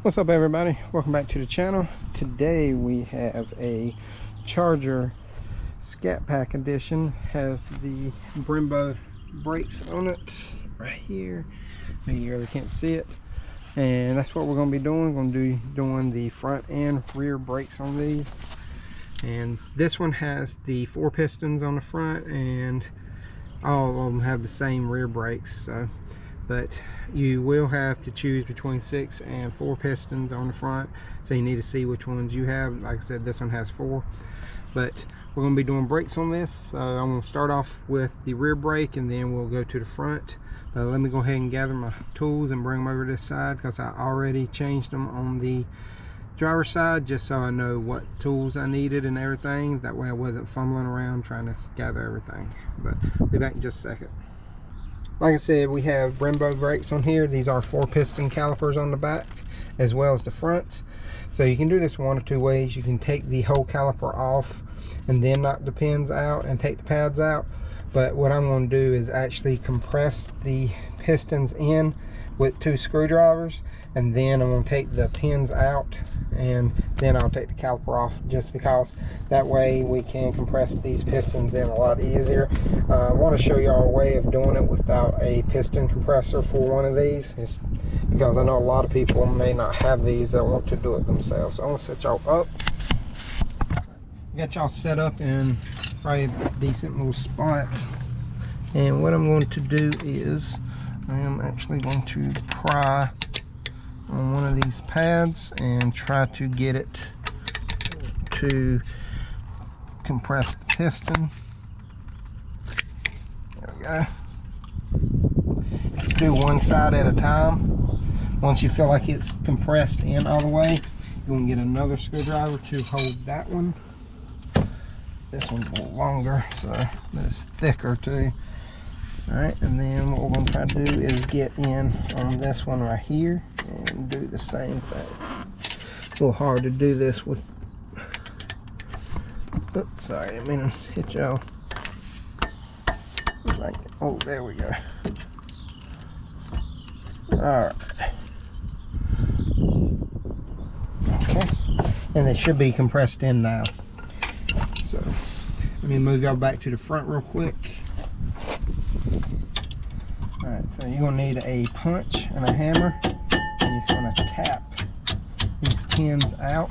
What's up, everybody? Welcome back to the channel. Today we have a Charger Scat Pack edition. Has the Brembo brakes on it right here. You really can't see it, and that's what we're going to be doing. We're going to be doing the front and rear brakes on these. And this one has the 4 pistons on the front, and all of them have the same rear brakes. But you will have to choose between 6 and 4 pistons on the front, so you need to see which ones you have. Like I said, this one has 4, but we're going to be doing brakes on this. I'm going to start off with the rear brake, and then we'll go to the front. But let me go ahead and gather my tools and bring them over to this side, because I already changed them on the driver's side, just so I know what tools I needed and everything. That way I wasn't fumbling around trying to gather everything. But I'll be back in just a second. Like I said, we have Brembo brakes on here. These are 4 piston calipers on the back as well as the front. So you can do this one of 2 ways. You can take the whole caliper off and then knock the pins out and take the pads out. But what I'm going to do is actually compress the pistons in with 2 screwdrivers, and then I'm going to take the pins out, and then I'll take the caliper off, just because that way we can compress these pistons in a lot easier. I want to show y'all a way of doing it without a piston compressor for one of these, it's because I know a lot of people may not have these that want to do it themselves. So I'm going to set y'all up. Got y'all set up in probably a decent little spot, and what I'm going to do is I am actually going to pry on one of these pads and try to get it to compress the piston. There we go. Just do one side at a time. Once you feel like it's compressed in all the way, you're going to get another screwdriver to hold that one. This one's a little longer, so but it's thicker too. Alright, and then what we're going to try to do is get in on this one right here and do the same thing. It's a little hard to do this with, oops, sorry, I didn't mean to hit y'all. Like, oh, there we go. Alright. Okay, and they should be compressed in now. So, let me move y'all back to the front real quick. Alright, so you're going to need a punch and a hammer, and you're just going to tap these pins out.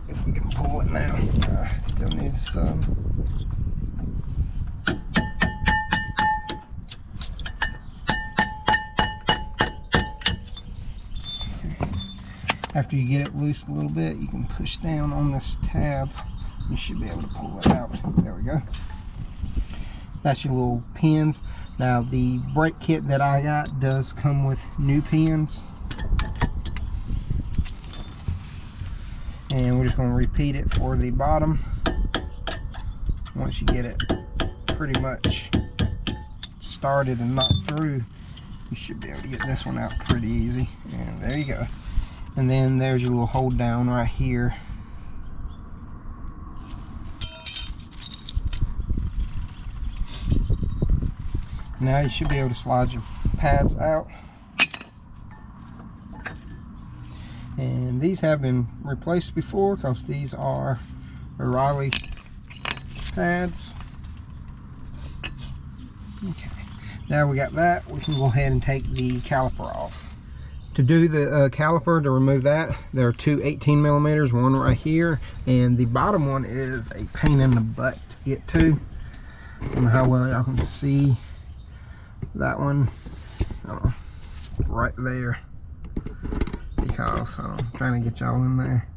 If we can pull it now. Still needs some. After you get it loose a little bit, you can push down on this tab. You should be able to pull it out. There we go. That's your little pins. Now the brake kit that I got does come with new pins, and we're just going to repeat it for the bottom. Once you get it pretty much started and knocked through, you should be able to get this one out pretty easy. And there you go. And then there's your little hold down right here. Now you should be able to slide your pads out. And these have been replaced before, because these are O'Reilly pads. Okay. Now we got that, we can go ahead and take the caliper off. To do the caliper, to remove that, there are 2 18mm, one right here, and the bottom one is a pain in the butt to get to. I don't know how well y'all can see that one, right there, because I'm trying to get y'all in there.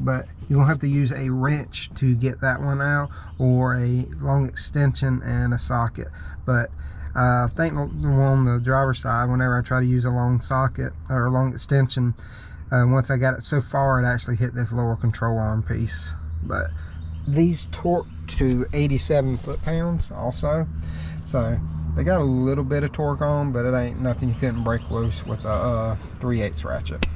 But you're gonna have to use a wrench to get that one out, or a long extension and a socket. But I think on the driver's side, whenever I try to use a long socket or a long extension, once I got it so far, it actually hit this lower control arm piece. But these torque to 87 foot-pounds also, so they got a little bit of torque on, but it ain't nothing you couldn't break loose with a 3/8 ratchet.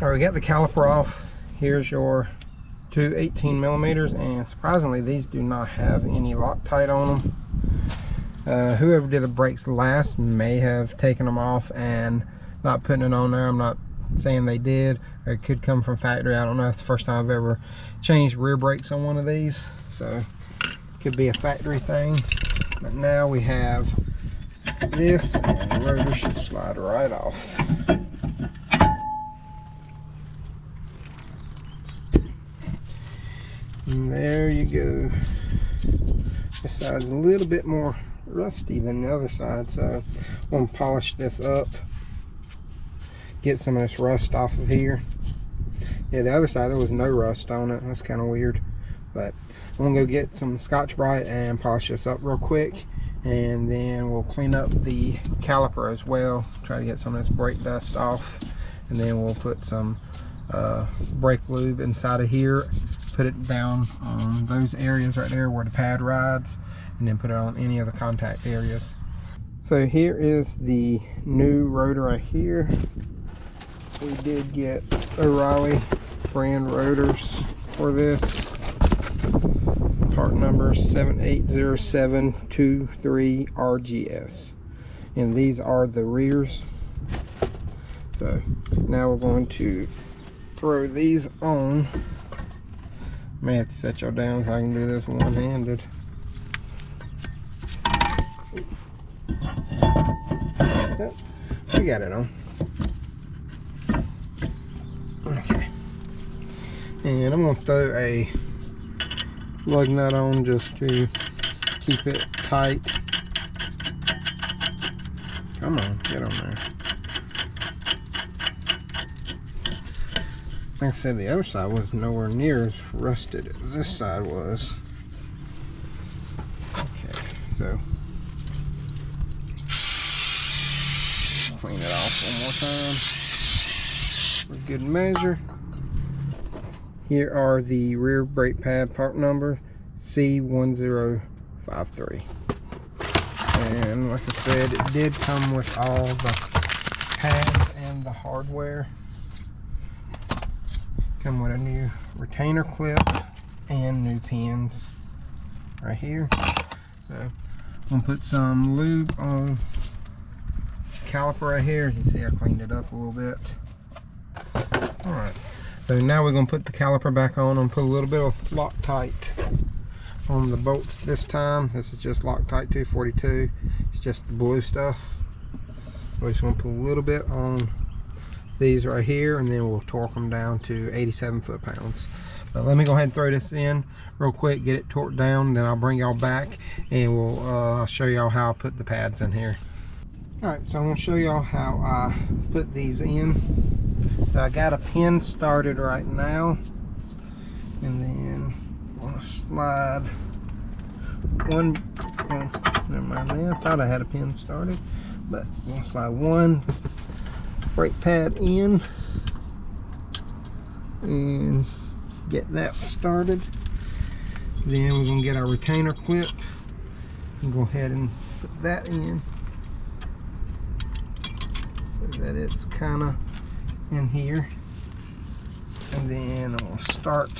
Alright, we got the caliper off. Here's your 2 18mm, and surprisingly these do not have any Loctite on them. Whoever did the brakes last may have taken them off and not putting it on there. I'm not saying they did, or it could come from factory. I don't know. It's the first time I've ever changed rear brakes on one of these, so it could be a factory thing. But now we have this, and the rotor should slide right off. And there you go. This side's a little bit more rusty than the other side, so I'm going to polish this up, get some of this rust off of here. Yeah, the other side there was no rust on it. That's kind of weird, but I'm going to go get some Scotch-Brite and polish this up real quick, and then we'll clean up the caliper as well, try to get some of this brake dust off, and then we'll put some brake lube inside of here, put it down on those areas right there where the pad rides, and then put it on any of the contact areas. So here is the new rotor right here. We did get O'Reilly brand rotors for this. Part number 780723RGS, and these are the rears. So now we're going to throw these on. May have to set y'all down so I can do this one-handed. Yep, we got it on. Okay, and I'm gonna throw a lug nut on just to keep it tight. Come on, get on there. Like I said, the other side was nowhere near as rusted as this side was. Okay, so clean it off one more time for good measure. Here are the rear brake pad part number C1053. And like I said, it did come with all the pads and the hardware. Come with a new retainer clip and new pins right here. So I'm gonna put some lube on the caliper right here. As you see, I cleaned it up a little bit. All right, so now we're gonna put the caliper back on and put a little bit of Loctite on the bolts this time. This is just Loctite 242. It's just the blue stuff. We just want to put a little bit on these right here, and then we'll torque them down to 87 foot-pounds. But let me go ahead and throw this in real quick, get it torqued down, then I'll bring y'all back and we'll show y'all how I put the pads in here. Alright, so I'm going to show y'all how I put these in. So I got a pin started right now, and then I'm going to slide one, oh, never mind there, I thought I had a pin started, but I'm going to slide one brake pad in and get that started. Then we're going to get our retainer clip and go ahead and put that in so that it's kind of in here. And then I'm going to start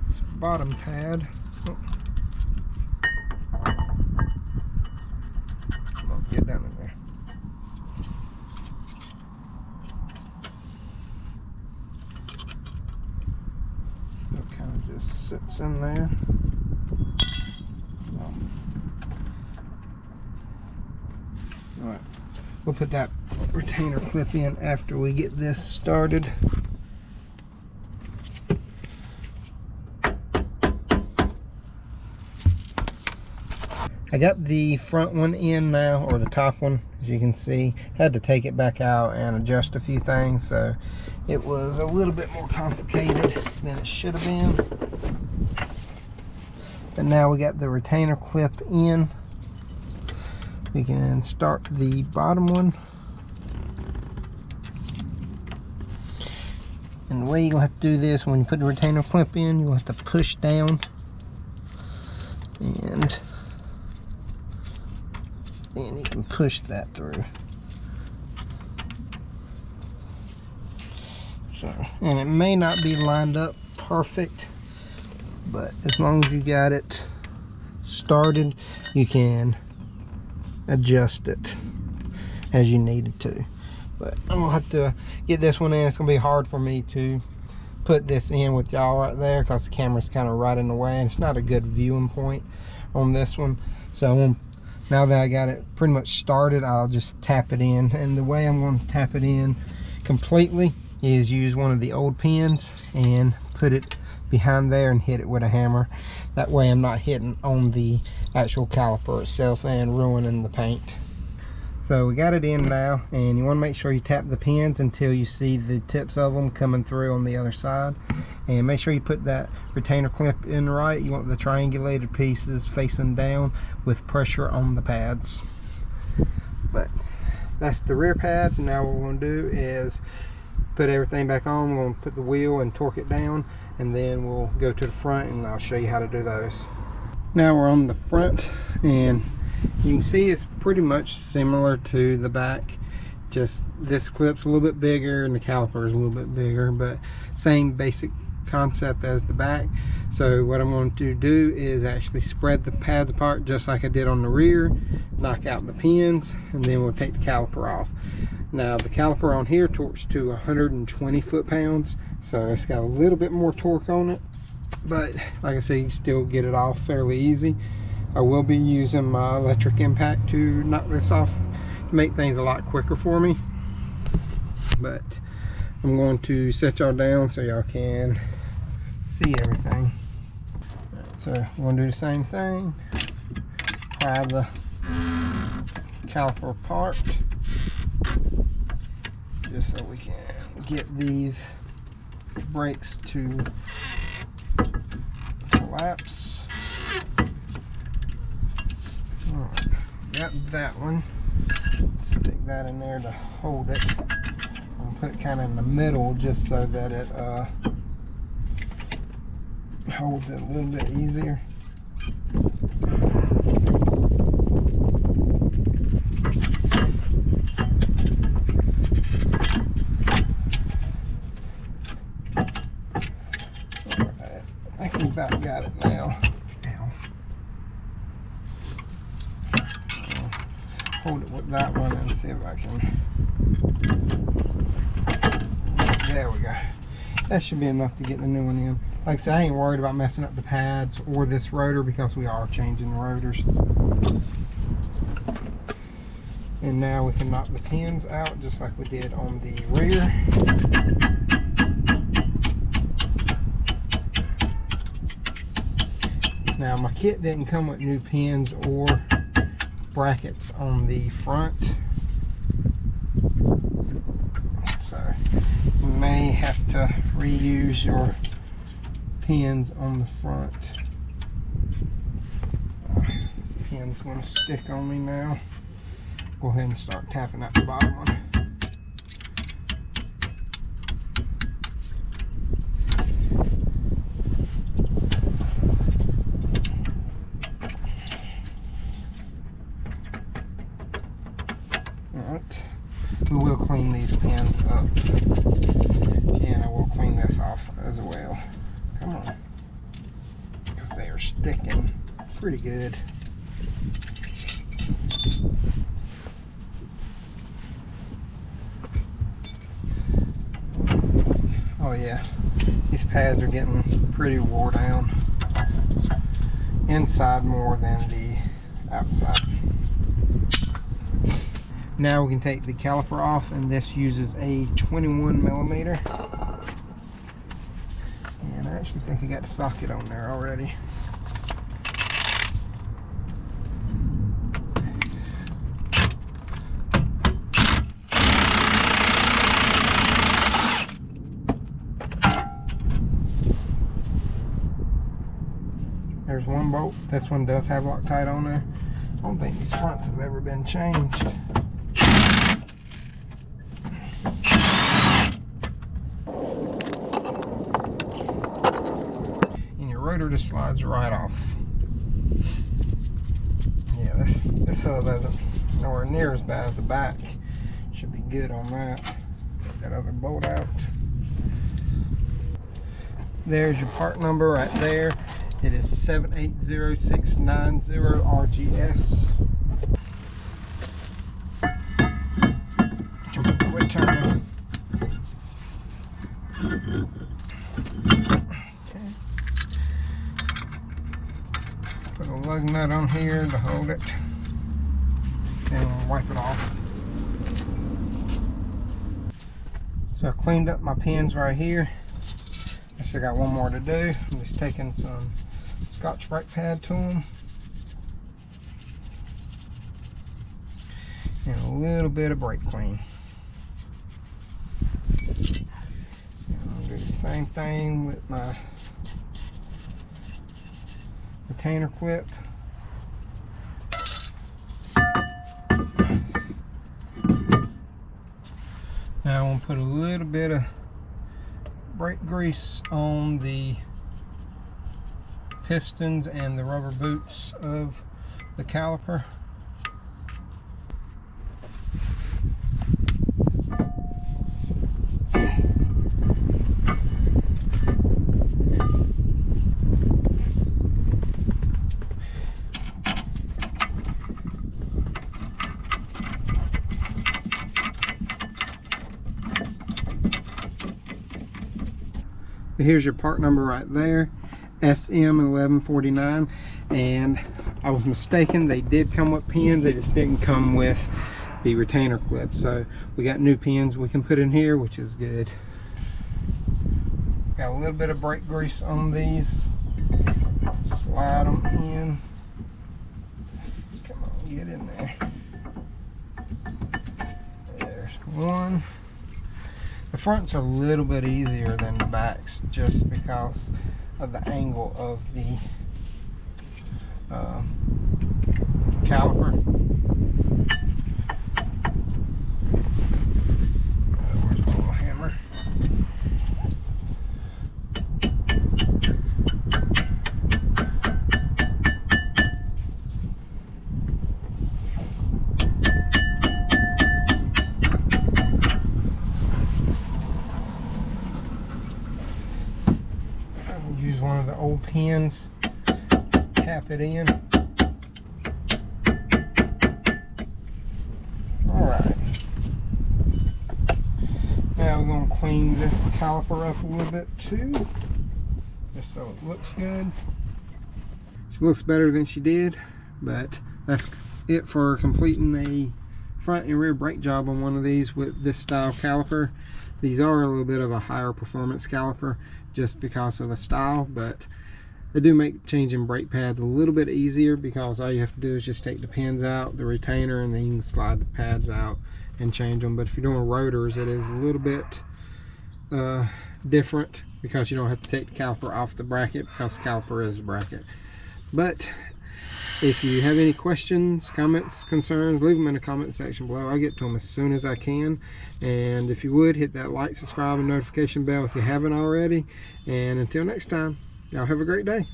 this bottom pad. Oh. Come on, get down in there. It kind of just sits in there. Oh. Alright, we'll put that retainer clip in after we get this started. I got the front one in now, or the top one, as you can see. Had to take it back out and adjust a few things, so it was a little bit more complicated than it should have been. But now we got the retainer clip in. We can start the bottom one. And the way you're gonna have to do this, when you put the retainer clip in, you'll have to push down, and then you can push that through. So, and it may not be lined up perfect, but as long as you got it started, you can adjust it as you needed to. But I'm gonna have to get this one in. It's gonna be hard for me to put this in with y'all right there because the camera's kind of right in the way and it's not a good viewing point on this one. So now that I got it pretty much started, I'll just tap it in. And the way I'm going to tap it in completely is use one of the old pins and put it behind there and hit it with a hammer. That way I'm not hitting on the actual caliper itself and ruining the paint. So we got it in now, and you want to make sure you tap the pins until you see the tips of them coming through on the other side. And make sure you put that retainer clip in right. You want the triangulated pieces facing down with pressure on the pads. But that's the rear pads. And now what we're going to do is put everything back on. We're going to put the wheel and torque it down, and then we'll go to the front and I'll show you how to do those. Now we're on the front, and you can see it's pretty much similar to the back, just this clip's a little bit bigger and the caliper is a little bit bigger, but same basic concept as the back. So what I'm going to do is actually spread the pads apart just like I did on the rear, knock out the pins, and then we'll take the caliper off. Now the caliper on here torques to 120 foot-pounds, so it's got a little bit more torque on it, but like I said, you can still get it off fairly easy. I will be using my electric impact to knock this off to make things a lot quicker for me. But I'm going to set y'all down so y'all can see everything. Right, so we're going to do the same thing. Pry the caliper apart just so we can get these brakes to collapse. Alright, got that one. Stick that in there to hold it. I'm put it kind of in the middle just so that it holds it a little bit easier. Alright, I think we about got it now. Hold it with that one and see if I can. There we go. That should be enough to get the new one in. Like I said, I ain't worried about messing up the pads or this rotor because we are changing the rotors. And now we can knock the pins out just like we did on the rear. Now my kit didn't come with new pins or brackets on the front, so you may have to reuse your pins on the front. The pin's going to stick on me now. Go ahead and start tapping out the bottom one. We will clean these pins up, and I will clean this off as well. Come on, because they are sticking pretty good. Oh yeah, these pads are getting pretty wore down, inside more than the outside. Now we can take the caliper off, and this uses a 21mm. And I actually think I got the socket on there already. There's one bolt. This one does have Loctite on there. I don't think these fronts have ever been changed. Rotor just slides right off. Yeah, this hub isn't nowhere near as bad as the back. Should be good on that. Get that other bolt out. There's your part number right there, It is 780690 RGS. Quit turning. Okay. Put a lug nut on here to hold it and wipe it off. So I cleaned up my pins right here. I still got one more to do. I'm just taking some Scotch brake pad to them and a little bit of brake clean. And I'll do the same thing with my retainer clip. Now I'm going to put a little bit of brake grease on the pistons and the rubber boots of the caliper. Here's your part number right there, SM1149, and I was mistaken. They did come with pins, they just didn't come with the retainer clip. So we got new pins we can put in here, which is good. Got a little bit of brake grease on these. Slide them in. Come on, get in there. There's one. The fronts are a little bit easier than the backs just because of the angle of the caliper. Where's my little hammer? Use one of the old pins, tap it in. Alright. Now we're going to clean this caliper up a little bit too, just so it looks good. She looks better than she did, but that's it for completing a front and rear brake job on one of these with this style caliper. These are a little bit of a higher performance caliper just because of the style, but they do make changing brake pads a little bit easier because all you have to do is just take the pins out, the retainer, and then you can slide the pads out and change them. But if you're doing rotors, it is a little bit different because you don't have to take the caliper off the bracket because the caliper is a bracket. But if you have any questions, comments, concerns, leave them in the comment section below. I'll get to them as soon as I can. And if you would, hit that like, subscribe, and notification bell if you haven't already. And until next time, y'all have a great day.